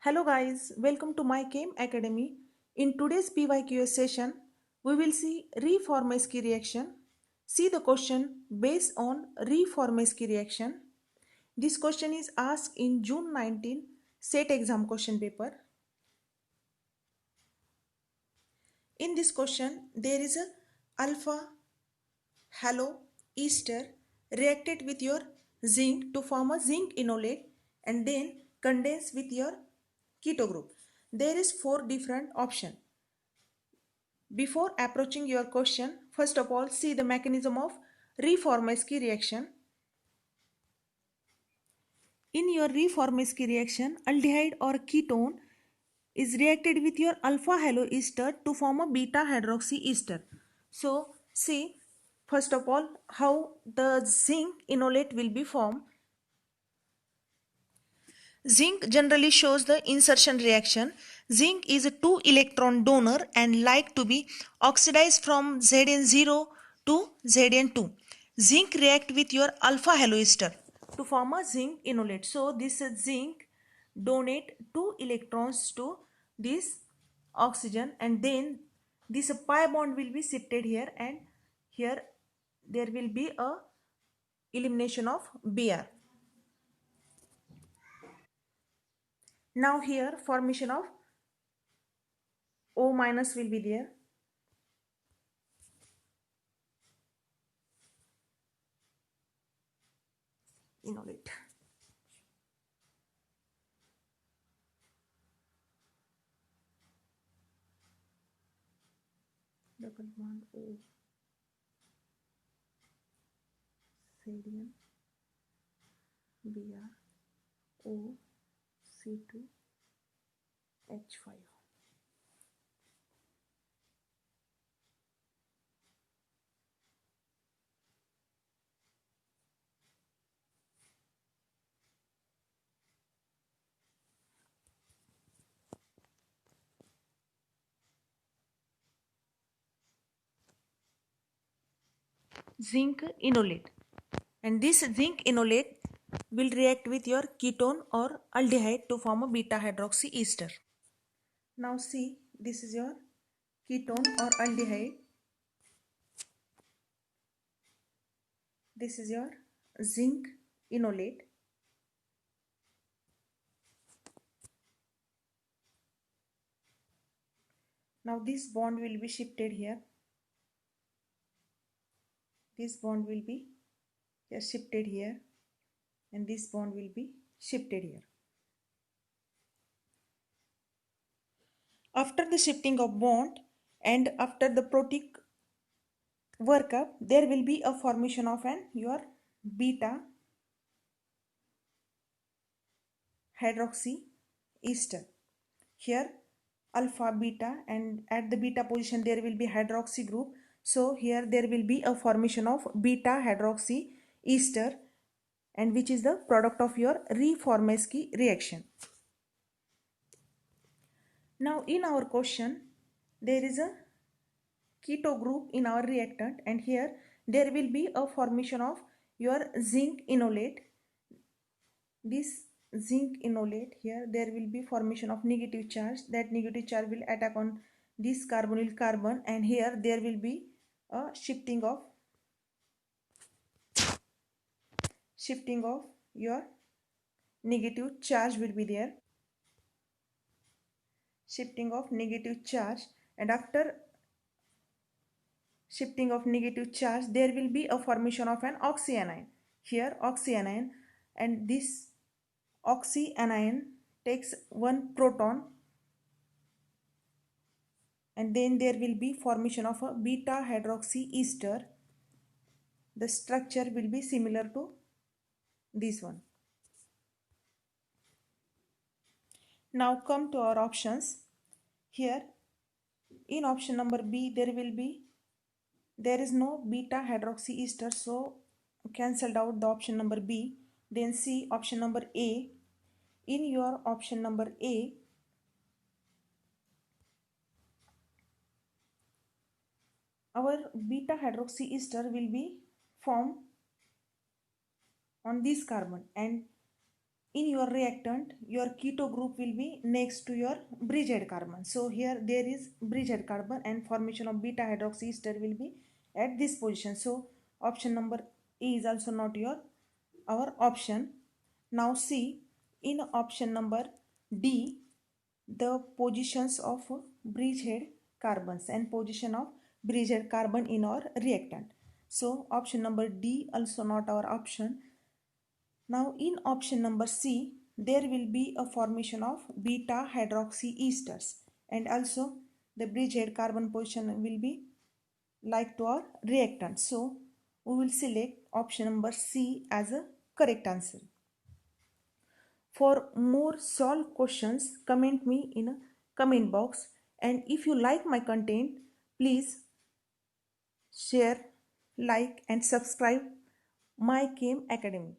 Hello guys, welcome to my Chem Academy. In today's PYQS session, we will see Re-Formesky reaction. See the question based on Re-Formesky reaction. This question is asked in June 19 SET exam question paper. In this question, there is a alpha halo ester reacted with your zinc to form a zinc enolate and then condense with your keto group. There is four different options. Before approaching your question, first of all, see the mechanism of Re-Formesky reaction. In your Re-Formesky reaction, aldehyde or ketone is reacted with your alpha haloester to form a beta hydroxy ester. So, see first of all how the zinc enolate will be formed. Zinc generally shows the insertion reaction. Zinc is a 2 electron donor and like to be oxidized from Zn0 to Zn2. Zinc react with your alpha haloester to form a zinc enolate. So this zinc donate 2 electrons to this oxygen and then this pi bond will be shifted here and here there will be a elimination of Br. Now here formation of O minus will be there. Inolate. Double bond O. Sodium. Br. O. C2. H5. Zinc enolate. And this zinc enolate will react with your ketone or aldehyde to form a beta hydroxy ester. Now see, this is your ketone or aldehyde. This is your zinc enolate. Now this bond will be shifted here. This bond will be just shifted here and this bond will be shifted here. After the shifting of bond and after the protic workup, there will be a formation of your beta hydroxy ester. Here alpha beta and at the beta position there will be hydroxy group. So here there will be a formation of beta hydroxy ester and which is the product of your Re-Formesky reaction. Now in our question there is a keto group in our reactant and here there will be a formation of your zinc enolate. This zinc enolate, here there will be formation of negative charge. That negative charge will attack on this carbonyl carbon and here there will be a shifting of your negative charge will be there. Shifting of negative charge and after shifting of negative charge there will be a formation of an oxyanion. Here oxyanion and this oxyanion takes one proton and then there will be formation of a beta hydroxy ester. The structure will be similar to this one. Now come to our options. Here in option number B there is no beta hydroxy ester, so cancelled out the option number B. Then C, option number A. In your option number A, our beta hydroxy ester will be formed on this carbon and in your reactant, your keto group will be next to your bridged carbon. So here there is bridged carbon and formation of beta hydroxy ester will be at this position. So option number E is also not our option. Now see, in option number D, the positions of bridgehead carbons and position of bridgehead carbon in our reactant. So option number D also not our option. Now in option number C, there will be a formation of beta hydroxy esters and also the bridgehead carbon position will be like to our reactant. So we will select option number C as a correct answer. For more solved questions, comment me in a comment box, and if you like my content, please share, like and subscribe my Chem Academy.